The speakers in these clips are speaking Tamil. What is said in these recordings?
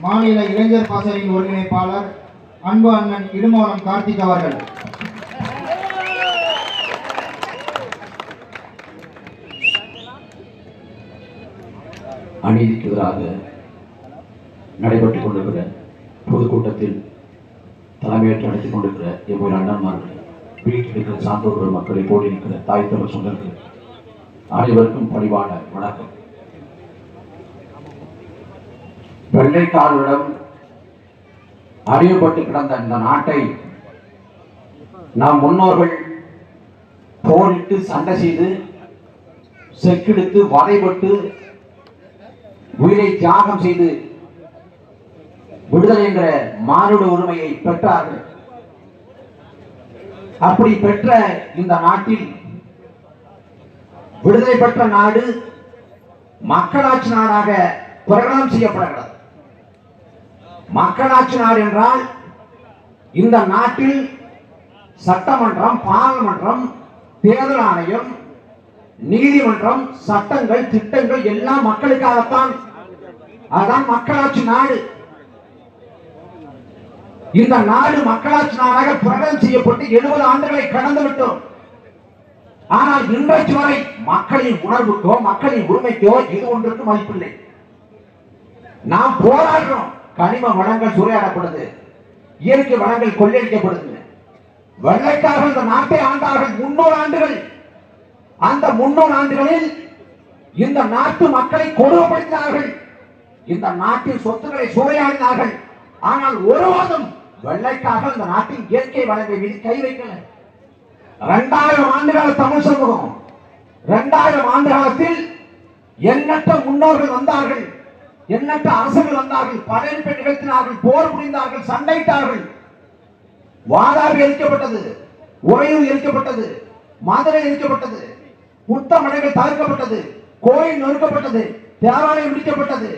மாநில இளைஞர் பாசறையின் ஒருங்கிணைப்பாளர் அன்பு அண்ணன் இடுமோனம் கார்த்திக் அவர்கள். அநீதிக்கு எதிராக நடைபெற்றுக் கொண்டிருக்கிற பொதுக்கூட்டத்தில் தலைமையேற்று நடத்திக் கொண்டிருக்கிற எவ்வளவு அண்ணன்மார்கள், வீட்டில் இருக்கிற சான்றோர்கள், மக்களை போடி இருக்கிற தாய் தமிழ் சொந்தர்கள் அனைவருக்கும் பணிவான வணக்கம். வெள்ளைக்காரரிடம் அறியப்பட்டு கிடந்த இந்த நாட்டை நம் முன்னோர்கள் போரிட்டு சண்டை செய்து செக்கெடுத்து வதைபட்டு உயிரை தியாகம் செய்து விடுதலை என்ற மானுட உரிமையை பெற்றார்கள். அப்படி பெற்ற இந்த நாட்டில் விடுதலை பெற்ற நாடு மக்களாட்சி நாடாக பிரகடனம் செய்யப்படுகிறது. மக்களாட்சி நாடு என்றால் இந்த நாட்டில் சட்டமன்றம், பாராளுமன்றம், தேர்தல் ஆணையம், நீதிமன்றம், சட்டங்கள், திட்டங்கள் எல்லாம் மக்களுக்காகத்தான். அதுதான் மக்களாட்சி நாடு. இந்த நாடு மக்களாட்சி நாடாக பிரகடனம் செய்யப்பட்டு 70 ஆண்டுகளை கடந்து விட்டோம். ஆனால் இன்றைக்கு வரை மக்களின் உணர்வுக்கோ மக்களின் உரிமைக்கோ இது ஒன்றுக்கு மதிப்பில்லை. நாம் போராடுறோம். கனிம வளங்கள் சூறையாடப்படுது, இயற்கை வளங்கள் கொள்ளையடிக்கப்படுது. வெள்ளைக்காரர்கள் இந்த நாட்டை ஆண்டார்கள் 300 ஆண்டுகள். அந்த 300 ஆண்டுகளில் இந்த நாட்டு மக்களை கொடுமைப்படுத்தினார்கள், இந்த நாட்டின் சொத்துக்களை சூறையாடினார்கள். ஆனால் ஒருவரும் வெள்ளைக்காரர்கள் இந்த நாட்டின் இயற்கை வளங்களை மீது கை வைக்கல. 2000 ஆண்டுகால தமிழ் சமூகம், 2000 ஆண்டு காலத்தில் எண்ணற்ற முன்னோர்கள் வந்தார்கள், எண்ணற்ற அரசுகள் வந்தார்கள், படையெடுப்பை நிகழ்த்தினார்கள், போர் புரிந்தார்கள், சண்டையிட்டார்கள். வாதாபி எரிக்கப்பட்டது, உறையூர் எரிக்கப்பட்டது, மதுரை எரிக்கப்பட்டது, புத்தமடைகள் தகர்க்கப்பட்டது, கோயில் நொறுக்கப்பட்டது, தேவாலயம் இடிக்கப்பட்டது.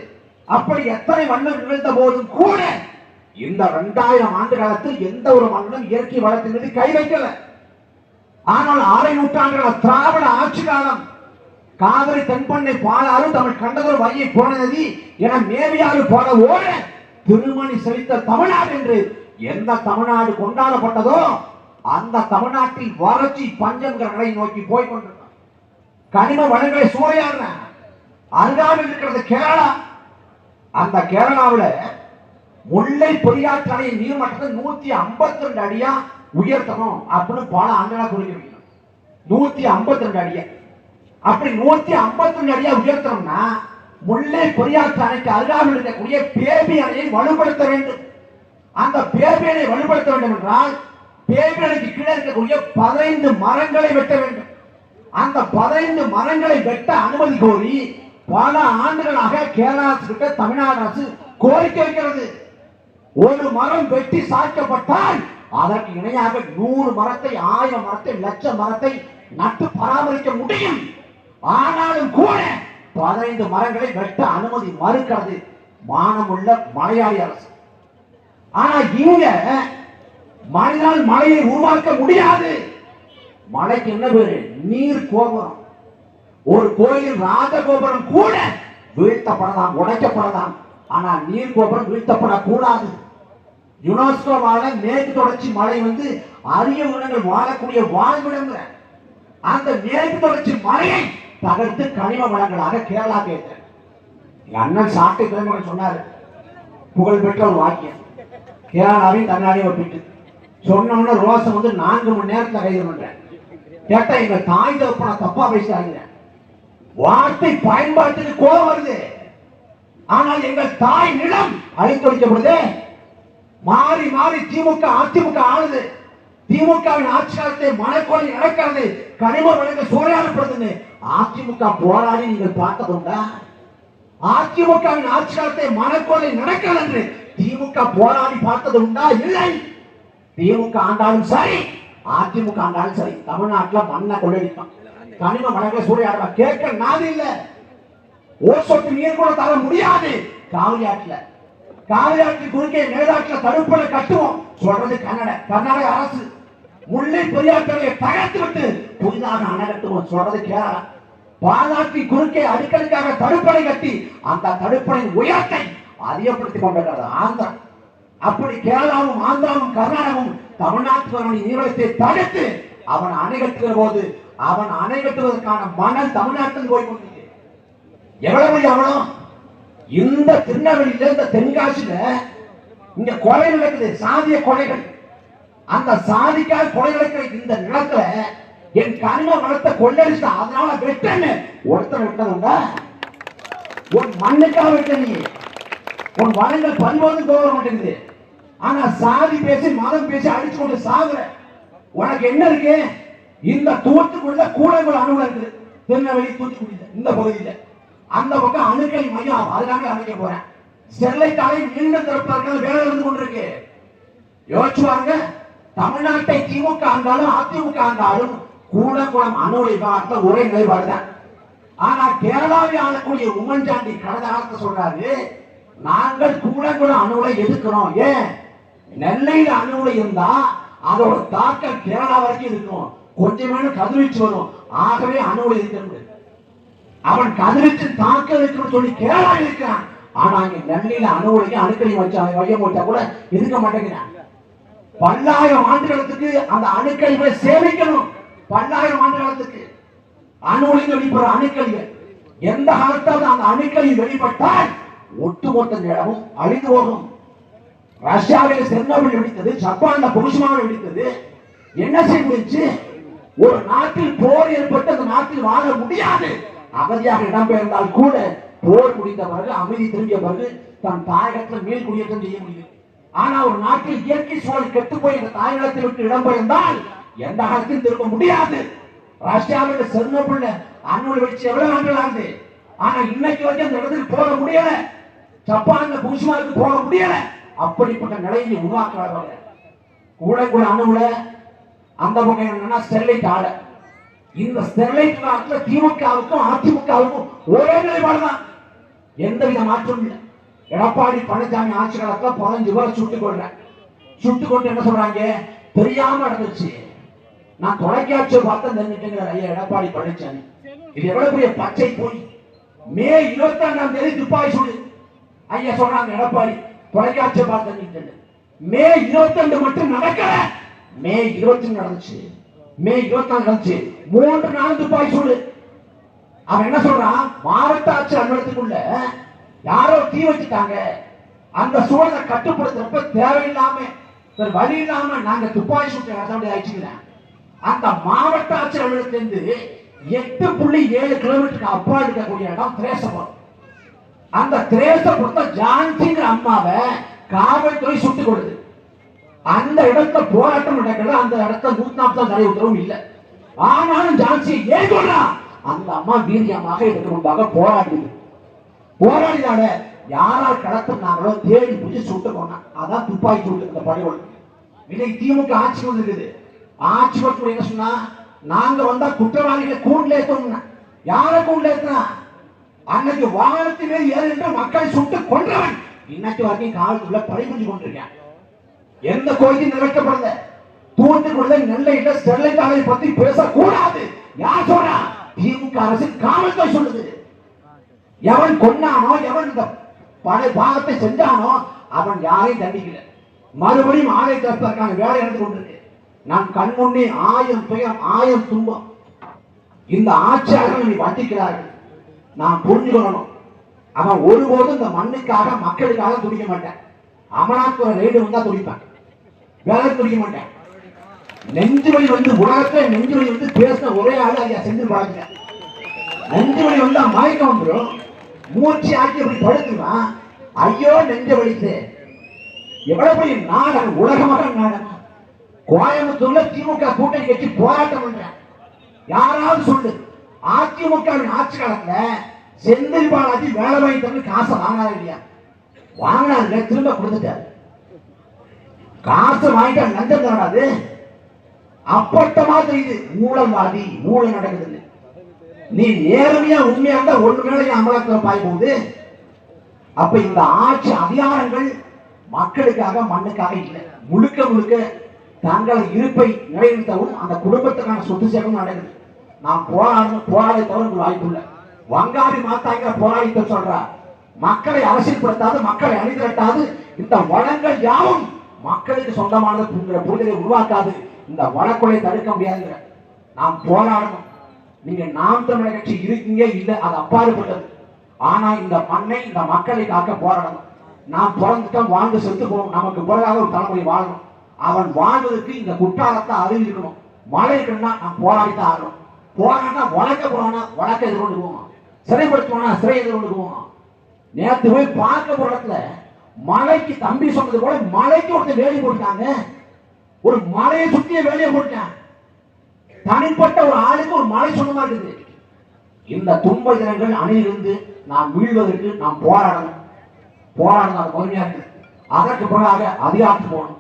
அப்படி எத்தனை வண்ணம் நிகழ்ந்த போதும் கூட இந்த 2000 ஆண்டு காலத்தில் எந்த ஒரு மன்னனும் இயற்கை வளத்தின் மீது கை வைக்கல. ஆனால் 6 நூற்றாண்டுகள் திராவிட ஆட்சி காலம், காவிரி, தென்பண்ணை, பாலாறு, தமிழ் கண்டதொரு வையை புறநதி என மேவியாறு போல ஓட திருமணி செழித்த தமிழ்நாடு என்று எந்த தமிழ்நாடு கொண்டாடப்பட்டதோ அந்த தமிழ்நாட்டில் வறட்சி பஞ்சங்களை நோக்கி போய் கொண்டிருக்கிறோம். கனிம வளங்களை சூறையாடுற அருகாமையில் இருக்கிறது கேரளா. அந்த கேரளாவில் முல்லை பெரியாற்று அணையின் நீர்மட்டத்தை 152 அடியா உயர்த்தணும் அப்படின்னு பல ஆண்டுகளா குறிப்பிடணும். 152 அடியா. அப்படி 152 அடியா உயர்த்தணும்னா முல்லை பெரியாற்று அணைக்கு அருகாமையில் இருக்கக்கூடிய பேபி அணையை வலுப்படுத்த வேண்டும். அந்த பேபி அணையை வலுப்படுத்த வேண்டும் என்றால் பேபி அணைக்கு கீழே இருக்கக்கூடிய 15 மரங்களை வெட்ட வேண்டும். அந்த 15 மரங்களை வெட்ட அனுமதி கோரி பல ஆண்டுகளாக கேரளா அரசு, தமிழ்நாடு அரசு கோரிக்கை வைக்கிறது. ஒரு மரம் வெட்டி சாய்க்கப்பட்டால் அதற்கு இணையாக 100 மரத்தை, 1000 மரத்தை, 1,00,000 மரத்தை நட்டு பராமரிக்க முடியும். ஆனாலும் கூட 15 மரங்களை வெட்ட அனுமதி மறுக்கிறது மானமுள்ள மலையாளி அரசு. ஆனா இங்க மழையால் மழையை உருவாக்க முடியாது. மழைக்கு என்ன பேரு? நீர் கோபுரம். ஒரு கோயில் ராஜகோபுரம் கூட வீழ்த்தப்படலாம், உடைக்கப்படலாம். ஆனால் நீர் கோபுரம் வீழ்த்தப்படக்கூடாது. யுனெஸ்கோவால மேற்கு தொடர்ச்சி மலை வந்து அரிய உயிரினங்கள் வாழக்கூடிய வாழ்விடம். அந்த மேற்கு தொடர்ச்சி மலையை தகர்த்து கனிம வளங்களாக கேரளா கேட்ட அண்ணன் சாட்டை கிழமை சொன்னார். புகழ்பெற்ற ஒரு வாக்கியம். கேரளாவையும் தமிழ்நாடையும் ஒப்பிட்டு சொன்னோம்னா ரோசம் வந்து 4 மணி நேரத்தில் கைது பண்றேன். கேட்டா எங்க தாய் தகப்பன தப்பா பேசுறாங்க. வார்த்தை பயன்பாட்டுக்கு கோபம் வருது. ஆனால் எங்கள் தாய் நிலம் அழித்தொழிக்கப்படுது. மாறி மாறி திமுக, அதிமுக ஆளுது. திமுகவின் ஆட்சி காலத்தை மனக்கொலை நடக்கிறது, கனிம வளங்கள் சூறையாடப்படுது. அதிமுக போராடி நீங்கள் பார்த்ததுண்டா? அதிமுகவின் ஆட்சி காலத்தை மனக்கொலை நடக்கிறது என்று திமுக போராடி பார்த்தது உண்டா? இல்லை. திமுக ஆண்டாலும் சரி, அதிமுக ஆண்டாலும் சரி, தமிழ்நாட்டில் மண்ணை கொள்ளையடிப்பான், கனிம வளங்களை சூறையாடுவான். கேட்க நாது இல்ல. ஒரு சொட்டு நீர் கூட தர முடியாது. காவிரி ஆற்றுல, காவிரி ஆற்று குறுக்கே மேலாற்றில் தடுப்பணை கட்டுவோம் சொல்றது கர்நாடக அரசு. முல்லை பெரியாற்றை தகர்த்து விட்டு புதிதாக அணை கட்டுவோம் சொல்றது கேரளா. பாலாற்றி குறுக்கே அடுக்கடுக்காக தடுப்பணை கட்டி அந்த தடுப்பணை உயரத்தை அதிகப்படுத்திக் கொண்டிருக்கிறது ஆந்திரம். அப்படி கேரளாவும் ஆந்திராவும் கர்நாடகாவும் தமிழ்நாட்டு நீர்வளத்தை தடுத்து அவன் அணை கட்டுகிற போது அவன் அணை கட்டுவதற்கான மணல் தமிழ்நாட்டில் போய் கொண்டிருக்கு. எவ்வளவு இந்த திருநெல்வேலியில இந்த தென்காசியில இங்க கொலை நடக்குது, சாதிய கொலைகள். அந்த சாதிக்காக கொலை நடக்கிற இந்த நிலத்துல என் கனிம வளத்தை கொள்ளடிச்சா அதனால வெட்டன்னு ஒருத்தர் விட்டதுண்டா? உன் மண்ணுக்காக வெட்ட, நீ உன் வளங்கள் பறிவது போக மாட்டேங்குது. ஆனா சாதி பேசி மதம் பேசி அடிச்சு கொண்டு சாகுற உனக்கு என்ன இருக்கு? இந்த தூத்துக்குள்ள கூடங்குள அணுகுல இருக்குது, திருநெல்வேலி தூத்துக்குடி இந்த பகுதியில. அந்த பக்கம் அணுக்கல் மையம் அதுக்காக அமைக்க போறேன். ஸ்டெர்லைட் ஆலை மீண்டும் திறப்பதற்கான வேலை இருந்து கொண்டிருக்கு. யோசிச்சு பாருங்க, தமிழ்நாட்டை திமுக ஆண்டாலும் அதிமுக ஆண்டாலும் கூடங்குளம் அணு உலை விவகாரத்தில் ஒரே நிலைப்பாடுதான். ஆனா கேரளாவை ஆளக்கூடிய உம்மன்சாண்டி கடந்த காலத்தை சொல்றாரு, நாங்கள் கூடங்குளம் அணு உலை எதிர்க்கிறோம். ஏன்? நெல்லையில அணு உலை இருந்தா அதோட தாக்கம் கேரளா வரைக்கும் இருக்கும், கொஞ்சம் கதிர்வீச்சு வரும். ஆகவே அணு உலை இருக்கிறது, அவன் கதிர்வீச்சு தாக்கம் இருக்குன்னு சொல்லி கேரளா இருக்கிறான். ஆனா இங்க நெல்லையில அணு உலைக்கு அணுக்களை வச்சா மையம் வச்சா கூட எதிர்க்க மாட்டேங்கிறான். பல்லாயிரம் ஆண்டுகளுக்கு அந்த அணுக்கழிவை சேமிக்கணும். பல்லாயிரம் ஆண்டுகளுக்கு அணு உலை வெளிப்படுற அணுக்கழிவு எந்த காலத்தாவது அந்த அணுக்கழிவு வெளிப்பட்டால் ஒட்டுமொத்த நிலமும் அழிந்து போகும். ரஷ்யாவில் செர்னோபில் வெடித்தது, ஜப்பான்ல புகுஷிமாவில் வெடித்தது. என்ன செய்ய முடிஞ்சு? ஒரு நாட்டில் போர் ஏற்பட்டு அந்த நாட்டில் வாழ முடியாது. அமைதியாக இடம்பெயர்ந்தால் கூட போர் முடிந்த பிறகு அமைதி திரும்பிய பிறகு தன் தாயகத்தில் மேல் குடியேற்றம் செய்ய முடியும். ஆனா ஒரு நாட்டில் இயற்கை சூழல் கெட்டு போய் இந்த தாயகத்தை விட்டு இடம்பெயர்ந்தால் எந்த காலத்தில் திரும்ப முடியாது. ரஷ்யாவில் செர்னோபில் அணு உலை வெடிச்சு எவ்வளவு ஆண்டுகள் ஆகுது. ஆனா இன்னைக்கு வரைக்கும் அந்த இடத்துக்கு போக முடியல. ஜப்பான்ல புகுஷிமாவுக்கு போக முடியல. அப்படிப்பட்ட நிலையை உருவாக்குறாங்க. கூடங்குள அணு உலை அந்த பக்கம் என்னன்னா ஸ்டெர்லைட் ஆலை. இந்த ஸ்டெர்லைட் விவகாரத்துல திமுகவுக்கும் அதிமுகவுக்கும் ஒரே நிலைப்பாடுதான், எந்தவித மாற்றம் இல்லை. எடப்பாடி பழனிசாமி ஆட்சி காலத்துல 15 பேர் சுட்டுக் கொண்டு என்ன சொல்றாங்க? தெரியாம நடந்துச்சு. நான் தொலைக்காட்சியை பார்த்து தெரிஞ்சுட்டேங்கிற ஐயா எடப்பாடி பழனிசாமி. இது எவ்வளவு பெரிய பச்சை போய். மே 22ஆம் தேதி துப்பாக்கி சூடு ஐயா சொல்றாங்க எடப்பாடி, தொலைக்காட்சியை பார்த்து தெரிஞ்சுட்டேன். மே 22 மட்டும் நடக்கல, மே 20 நடந்துச்சு, மே 24 நடந்துச்சு. 3 நாள் துப்பாக்கி சூடு. அவன் என்ன சொல்றான்? மாவட்ட ஆட்சி அலுவலகத்துக்குள்ள யாரோ தீ வச்சுட்டாங்க, அந்த சூழலை கட்டுப்படுத்துறப்ப தேவையில்லாம வழி இல்லாம நாங்க துப்பாக்கி சூட்டை ஆயிடுச்சுக்கிறேன். அந்த மாவட்ட ஆட்சி அலுவலகத்திலிருந்து 8.7 கிலோமீட்டருக்கு அப்பா இருக்கக்கூடிய இடம் திரேசபுரம். அந்த திரேசபுரத்தை ஜான்சிங்கிற அம்மாவை காவல்துறை சுட்டுக் கொடுத்து அந்த இடத்துல போராட்டம் நடக்கிறது. அந்த இடத்துல 140 தடை உத்தரவும் இல்லை. ஆனாலும் ஜான்சியை ஏன் சொல்றான்? அந்த அம்மா வீரியமாக இதற்கு முன்பாக போராடினால யாரால் கடத்தினாங்களோ தேடி பிடிச்சி சுட்டு போனான். அதான் துப்பாக்கி சூடு. அந்த படையோடு இன்னைக்கு திமுக ஆட்சி இருக்குது. ஆட்சி என்ன சொன்னா, நாங்க வந்தா குற்றவாளிகளை கூண்டில் ஏற்றோம்னா யாரை கூண்டில் ஏற்றினா? அன்னைக்கு வாகனத்தின் மேல் ஏறிட்டு மக்களை சுட்டு கொன்றவன் இன்னைக்கு வரைக்கும் காவல்துறையில படை புரிஞ்சு கொண்டிருக்கேன். எந்த கோயிலும் நிறைவேற்றப்படல. தூத்துக்குள்ள நெல்லையில ஸ்டெர்லைட் ஆலை பத்தி பேசக்கூடாது. யார் சொல்றா? திமுக அரசு காவல்துறை சொல்லுது. எவன் கொன்னானோ, எவன் இந்த படை பாகத்தை செஞ்சானோ அவன் யாரையும் தண்டிக்கல. மறுபடியும் ஆலை திறப்பதற்கான வேலை நடந்து கொண்டிருக்கு. நான் கண்முன்னே 1000 துயரம் 1000 துன்பம் இந்த ஆட்சியாளர்கள் வட்டிக்கிறார்கள். நான் புரிஞ்சுக்கணும், அவன் ஒருபோதும் இந்த மண்ணுக்காக மக்களுக்காக துடிக்க மாட்டேன். அமலாத்துறை ரெய்டு வந்தா துடிப்பேன், வேலை துடிக்க மாட்டேன். நெஞ்சுவலி உலகத்துல நெஞ்சுவலி பேசின ஒரே ஆளு ஐயா செஞ்சு பாருங்க. நெஞ்சுவலி வந்தா மயக்கம் வந்துடும், மூச்சு ஆக்கி அப்படி படுத்துவான். ஐயோ நெஞ்சு வலித்து எவ்வளவு பெரிய நாடகம், உலகமாக நாடகம். கோயம்புத்தூர்ல திமுக கூட்டணி கட்சி போராட்டம் பண்ற யாராவது சொல்லு, அதிமுக ஆட்சி காலத்துல செந்தில் பாலாஜி வேலை வாங்கி தந்து காசை வாங்கினாரு இல்லையா? வாங்கினாரு, திரும்ப கொடுத்துட்டாரு. காசு வாங்கிட்டா லஞ்சம் தராது. அப்பட்டமா தெரியுது ஊழல்வாதி, ஊழல் நடக்குது. நீ நேர்மையா உண்மையா இருந்தா ஒண்ணு மேல அமலாக்க பாய் போகுது. அப்ப இந்த ஆட்சி அதிகாரங்கள் மக்களுக்காக மண்ணுக்காக இல்லை, முழுக்க முழுக்க தங்கள் இருப்பை நிலைநிறுத்தவும் அந்த குடும்பத்துக்கான சொத்து சேரும் நடக்குது. நான் போராட தவிர வாய்ப்பு இல்லை. வங்காளி மாத்தாங்க போராடித்த சொல்றா, மக்களை அவசியப்படுத்தாது, மக்களை அணிதிரட்டாது, இந்த வளங்கள் யாவும் மக்களுக்கு சொந்தமானது புரிதலை உருவாக்காது. இந்த வழக்கொலை தடுக்க முடியாதுங்கிற நாம் போராடணும். நீங்க நாம் தமிழர் கட்சி இருக்கீங்க இல்ல, அது அப்பாற்பட்டது. ஆனா இந்த மண்ணை இந்த மக்களை காக்க போராடணும். நாம் பிறந்துட்டோம், வாழ்ந்து செத்து போவோம், நமக்கு பிறகாக ஒரு தலைமுறை வாழணும். அவன் வாழ்வதற்கு இந்த குற்றாலத்தை அறிவிக்கணும். மழை இருக்குன்னா நாம் போராடித்தான் ஆகணும். போராடினா வழக்க போனா வழக்க எதிர்கொண்டு போவோம், சிறைப்படுத்துவோம்னா சிறை எதிர்கொண்டு போவோம். நேற்று போய் பார்க்க போற இடத்துல மலைக்கு தம்பி சொன்னது போல மலைக்கு ஒருத்தர் வேலி போட்டாங்க. ஒரு மலையை சுற்றிய வேலையை போட்டாங்க. தனிப்பட்ட ஒரு ஆளுக்கு ஒரு மலை சொந்தமா இருக்குது. இந்த துன்ப தினங்கள் அணியிலிருந்து நாம் வீழ்வதற்கு நாம் போராடணும். போராடணும், அது பொறுமையா இருக்கு. அதற்கு பிறகாக அதிகாரத்துக்கு போகணும்.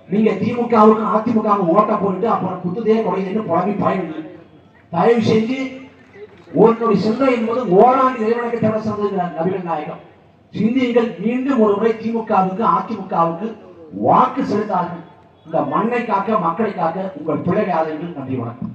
நீங்க திமுகவுக்கும் அதிமுகவும் ஓட்ட போட்டு அப்புறம் குத்துதே குறையுதுன்னு புலம்பி பயனில்லை. தயவு செஞ்சு உன்னுடைய சிந்தனை என்பது ஓராண்டு இறைவனுக்கு தவிர சொன்னதுங்கிறார் நபிகள் நாயகம். சிந்தியுங்கள், மீண்டும் ஒரு முறை திமுகவுக்கு அதிமுகவுக்கு வாக்கு செலுத்தார்கள். இந்த மண்ணை காக்க, மக்களை காக்க உங்கள் பிள்ளைகள் ஆதரவு. நன்றி, வணக்கம்.